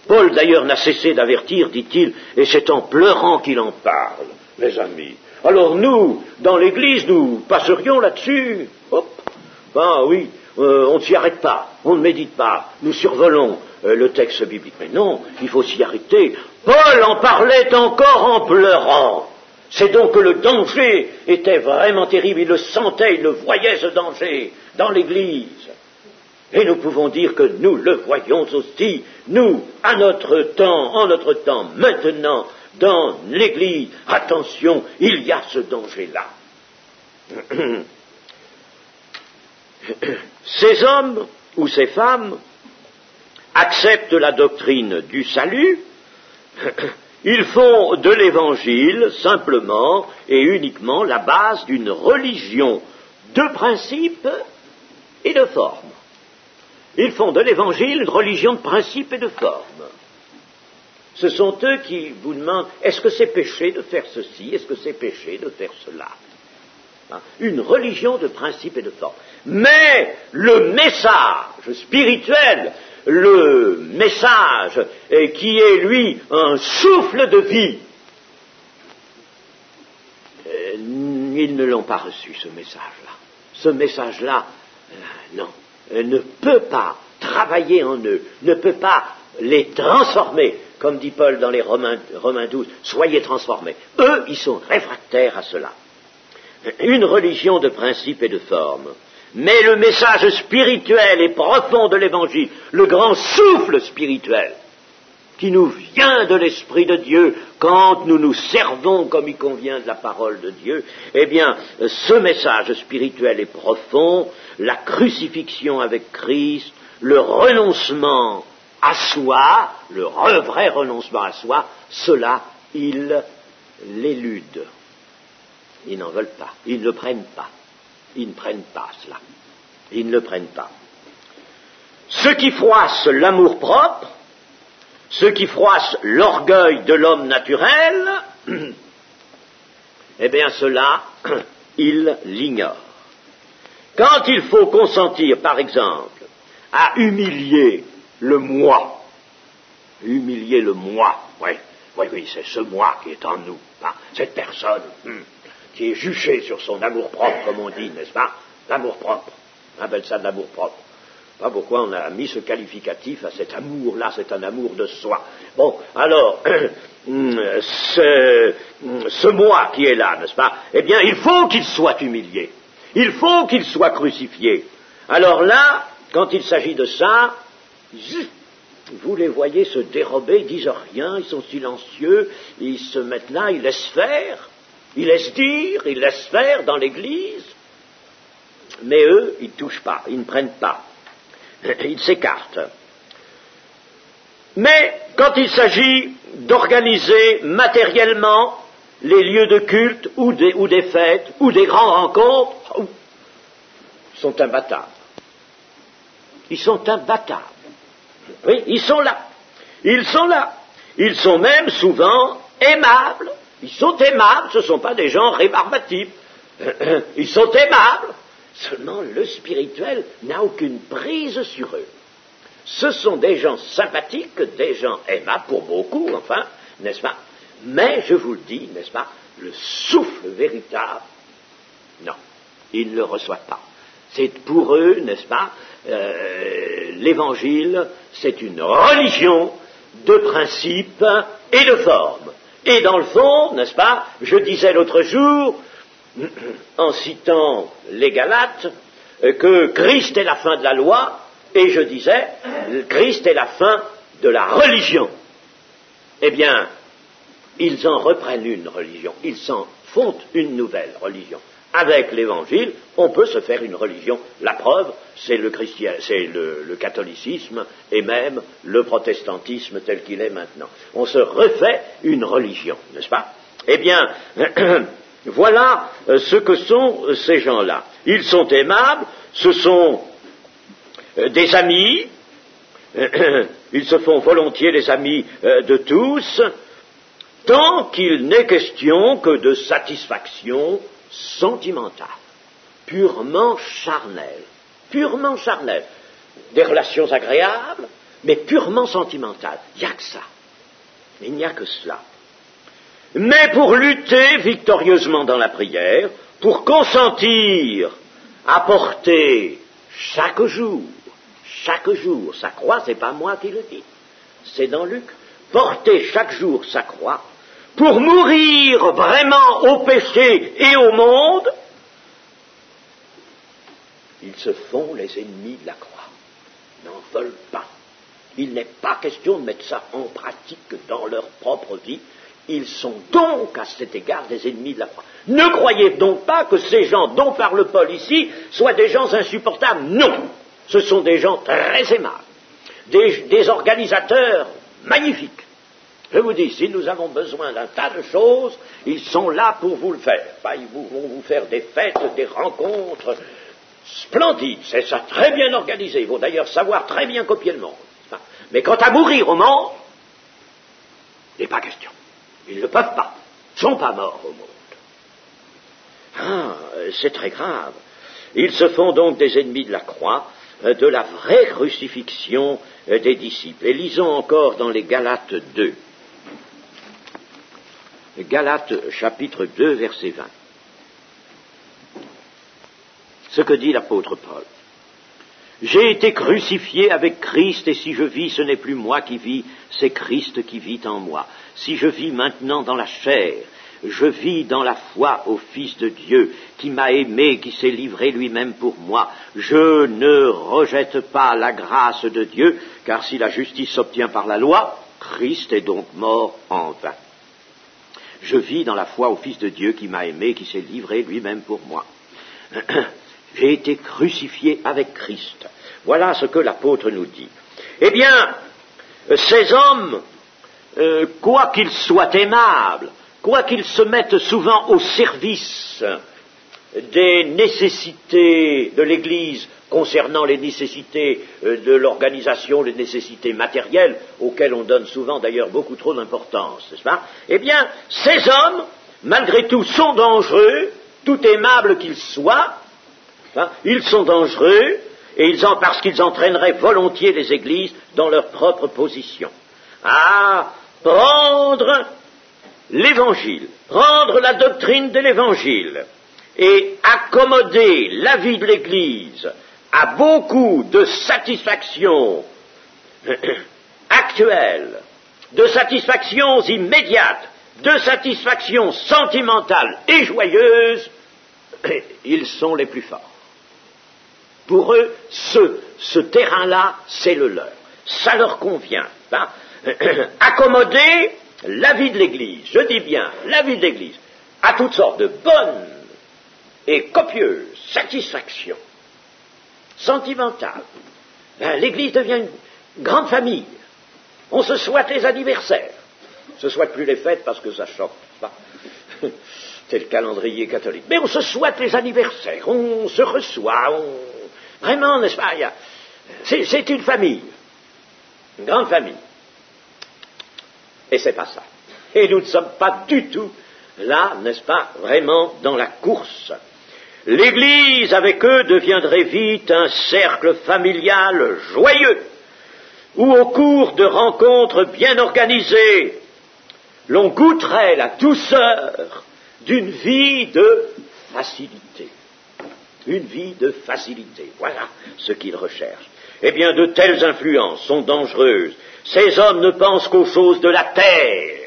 Paul, d'ailleurs, n'a cessé d'avertir, dit-il, et c'est en pleurant qu'il en parle, mes amis. Alors nous, dans l'Église, nous passerions là-dessus. Hop, ben oui, on ne s'y arrête pas, on ne médite pas, nous survolons le texte biblique. Mais non, il faut s'y arrêter. Paul en parlait encore en pleurant. C'est donc que le danger était vraiment terrible, il le sentait, il le voyait ce danger dans l'Église. Et nous pouvons dire que nous le voyons aussi, nous, en notre temps, maintenant, dans l'Église. Attention, il y a ce danger-là. Ces hommes ou ces femmes acceptent la doctrine du salut. Ils font de l'Évangile simplement et uniquement la base d'une religion de principe et de forme. Ils font de l'Évangile une religion de principe et de forme. Ce sont eux qui vous demandent, est-ce que c'est péché de faire ceci, est-ce que c'est péché de faire cela? Une religion de principe et de forme. Mais le message spirituel, le message qui est, lui, un souffle de vie, ils ne l'ont pas reçu, ce message-là. Ce message-là, non, ne peut pas travailler en eux, ne peut pas les transformer, comme dit Paul dans les Romains 12, soyez transformés. Eux, ils sont réfractaires à cela. Une religion de principe et de forme. Mais le message spirituel et profond de l'Évangile, le grand souffle spirituel, qui nous vient de l'Esprit de Dieu quand nous nous servons comme il convient de la parole de Dieu, eh bien, ce message spirituel et profond, la crucifixion avec Christ, le renoncement à soi, le vrai renoncement à soi, cela, ils l'éludent. Ils n'en veulent pas, ils ne le prennent pas. Ils ne prennent pas cela. Ils ne le prennent pas. Ceux qui froissent l'amour-propre, ceux qui froissent l'orgueil de l'homme naturel, eh bien cela, ils l'ignorent. Quand il faut consentir, par exemple, à humilier le moi, oui, c'est ce moi qui est en nous, cette personne qui est juchée sur son amour-propre, comme on dit, n'est-ce pas? L'amour-propre, on appelle ça de l'amour-propre. Pas pourquoi on a mis ce qualificatif à cet amour-là, c'est un amour de soi. Bon, alors, ce moi qui est là, n'est-ce pas? Eh bien, il faut qu'il soit humilié. Il faut qu'il soit crucifié. Alors là, quand il s'agit de ça, vous les voyez se dérober, ils disent rien, ils sont silencieux, ils se mettent là, ils laissent faire, ils laissent dire, ils laissent faire dans l'Église, mais eux, ils ne touchent pas, ils ne prennent pas, ils s'écartent. Mais quand il s'agit d'organiser matériellement les lieux de culte ou des fêtes ou des grandes rencontres, ils sont imbattables. Ils sont imbattables. Oui, ils sont là. Ils sont là. Ils sont même souvent aimables. Ils sont aimables, ce ne sont pas des gens rébarbatifs. Ils sont aimables. Seulement, le spirituel n'a aucune prise sur eux. Ce sont des gens sympathiques, des gens aimables pour beaucoup, enfin, n'est-ce pas? Mais, je vous le dis, n'est-ce pas, le souffle véritable, non, ils ne le reçoivent pas. C'est pour eux, n'est-ce pas, l'Évangile, c'est une religion de principe et de forme. Et dans le fond, n'est-ce pas, je disais l'autre jour, en citant les Galates, que Christ est la fin de la loi, et je disais, Christ est la fin de la religion. Eh bien, ils en reprennent une religion, ils s'en font une nouvelle religion. Avec l'Évangile, on peut se faire une religion. La preuve, c'est le catholicisme et même le protestantisme tel qu'il est maintenant. On se refait une religion, n'est-ce pas? Eh bien, voilà ce que sont ces gens-là. Ils sont aimables, ce sont des amis, ils se font volontiers les amis de tous, tant qu'il n'est question que de satisfaction sentimentale, purement charnelle, des relations agréables, mais purement sentimentales. Il n'y a que ça, il n'y a que cela. Mais pour lutter victorieusement dans la prière, pour consentir à porter chaque jour, sa croix, c'est pas moi qui le dis, c'est dans Luc, porter chaque jour sa croix, pour mourir vraiment au péché et au monde, ils se font les ennemis de la croix, n'en veulent pas. Il n'est pas question de mettre ça en pratique dans leur propre vie. Ils sont donc, à cet égard, des ennemis de la croix. Ne croyez donc pas que ces gens dont parle Paul ici soient des gens insupportables. Non, ce sont des gens très aimables, des organisateurs magnifiques. Je vous dis, si nous avons besoin d'un tas de choses, ils sont là pour vous le faire. Enfin, ils vont vous faire des fêtes, des rencontres splendides. C'est ça, très bien organisé. Ils vont d'ailleurs savoir très bien copier le monde. Mais quant à mourir au monde, il n'est pas question. Ils ne peuvent pas. Ils ne sont pas morts au monde. Ah, c'est très grave. Ils se font donc des ennemis de la croix, de la vraie crucifixion des disciples. Et lisons encore dans les Galates 2. Galates chapitre 2, verset 20. Ce que dit l'apôtre Paul. J'ai été crucifié avec Christ, et si je vis, ce n'est plus moi qui vis, c'est Christ qui vit en moi. Si je vis maintenant dans la chair, je vis dans la foi au Fils de Dieu, qui m'a aimé, qui s'est livré lui-même pour moi. Je ne rejette pas la grâce de Dieu, car si la justice s'obtient par la loi, Christ est donc mort en vain. Je vis dans la foi au Fils de Dieu, qui m'a aimé, qui s'est livré lui-même pour moi. J'ai été crucifié avec Christ. Voilà ce que l'apôtre nous dit. Eh bien, ces hommes, quoi qu'ils soient aimables, quoi qu'ils se mettent souvent au service des nécessités de l'Église concernant les nécessités de l'organisation, les nécessités matérielles, auxquelles on donne souvent d'ailleurs beaucoup trop d'importance, n'est-ce pas? Eh bien, ces hommes, malgré tout, sont dangereux, tout aimables qu'ils soient. Ils sont dangereux, et parce qu'ils entraîneraient volontiers les églises dans leur propre position. À prendre l'Évangile, prendre la doctrine de l'Évangile, et accommoder la vie de l'Église à beaucoup de satisfactions actuelles, de satisfactions immédiates, de satisfactions sentimentales et joyeuses, ils sont les plus forts. Pour eux, ce terrain-là, c'est le leur. Ça leur convient. Accommoder la vie de l'Église, je dis bien la vie de l'Église, à toutes sortes de bonnes et copieuses satisfactions sentimentales. L'Église devient une grande famille. On se souhaite les anniversaires. On ne se souhaite plus les fêtes parce que ça choque. C'est le calendrier catholique. Mais on se souhaite les anniversaires, on se reçoit, vraiment, n'est-ce pas, c'est une famille, une grande famille. Et c'est pas ça. Et nous ne sommes pas du tout là, n'est-ce pas, vraiment dans la course. L'Église, avec eux, deviendrait vite un cercle familial joyeux, où au cours de rencontres bien organisées, l'on goûterait la douceur d'une vie de facilité. Une vie de facilité, voilà ce qu'ils recherchent. Eh bien, de telles influences sont dangereuses. Ces hommes ne pensent qu'aux choses de la terre.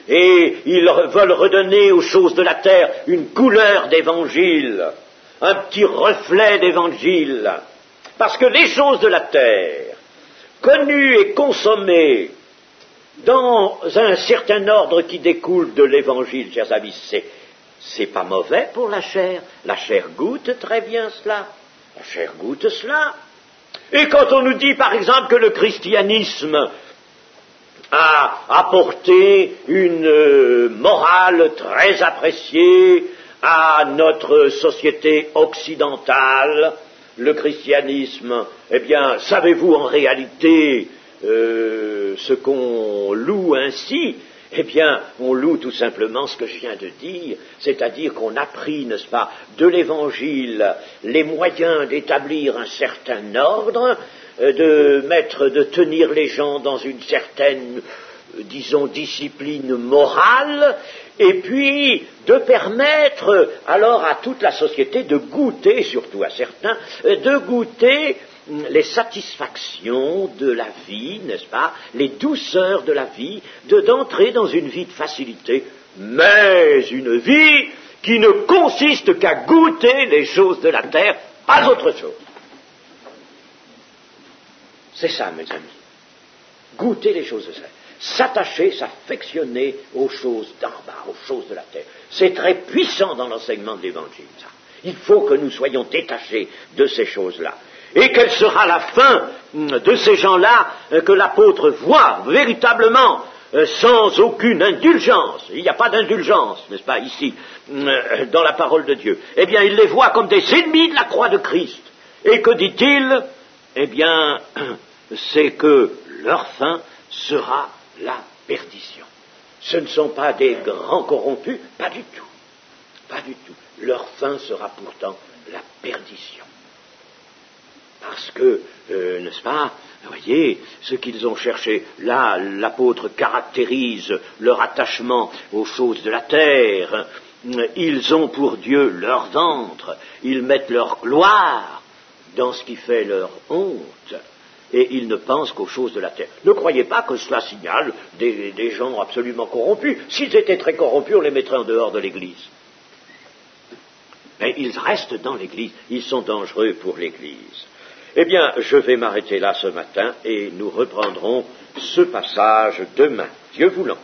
Et ils veulent redonner aux choses de la terre une couleur d'évangile, un petit reflet d'évangile. Parce que les choses de la terre, connues et consommées dans un certain ordre qui découle de l'évangile, chers amis, c'est pas mauvais pour la chair. La chair goûte très bien cela. La chair goûte cela. Et quand on nous dit, par exemple, que le christianisme a apporté une morale très appréciée à notre société occidentale, le christianisme, eh bien, savez-vous en réalité ce qu'on loue ainsi? Eh bien, on loue tout simplement ce que je viens de dire, c'est-à-dire qu'on a pris, n'est-ce pas, de l'Évangile les moyens d'établir un certain ordre, de tenir les gens dans une certaine, disons, discipline morale, et puis de permettre alors à toute la société de goûter, surtout à certains, de goûter les satisfactions de la vie, n'est-ce pas, les douceurs de la vie, d'entrer dans une vie de facilité, mais une vie qui ne consiste qu'à goûter les choses de la terre, pas autre chose. C'est ça, mes amis. Goûter les choses de la terre. S'attacher, s'affectionner aux choses d'en bas, aux choses de la terre. C'est très puissant dans l'enseignement de l'Évangile, ça. Il faut que nous soyons détachés de ces choses-là. Et quelle sera la fin de ces gens-là que l'apôtre voit véritablement sans aucune indulgence? Il n'y a pas d'indulgence, n'est-ce pas, ici, dans la parole de Dieu. Eh bien, il les voit comme des ennemis de la croix de Christ. Et que dit-il? Eh bien, c'est que leur fin sera la perdition. Ce ne sont pas des grands corrompus, pas du tout. Pas du tout. Leur fin sera pourtant la perdition. Parce que, n'est-ce pas, vous voyez, ce qu'ils ont cherché, là, l'apôtre caractérise leur attachement aux choses de la terre. Ils ont pour Dieu leur ventre, ils mettent leur gloire dans ce qui fait leur honte, et ils ne pensent qu'aux choses de la terre. Ne croyez pas que cela signale des gens absolument corrompus. S'ils étaient très corrompus, on les mettrait en dehors de l'Église. Mais ils restent dans l'Église, ils sont dangereux pour l'Église. Eh bien, je vais m'arrêter là ce matin et nous reprendrons ce passage demain, Dieu voulant.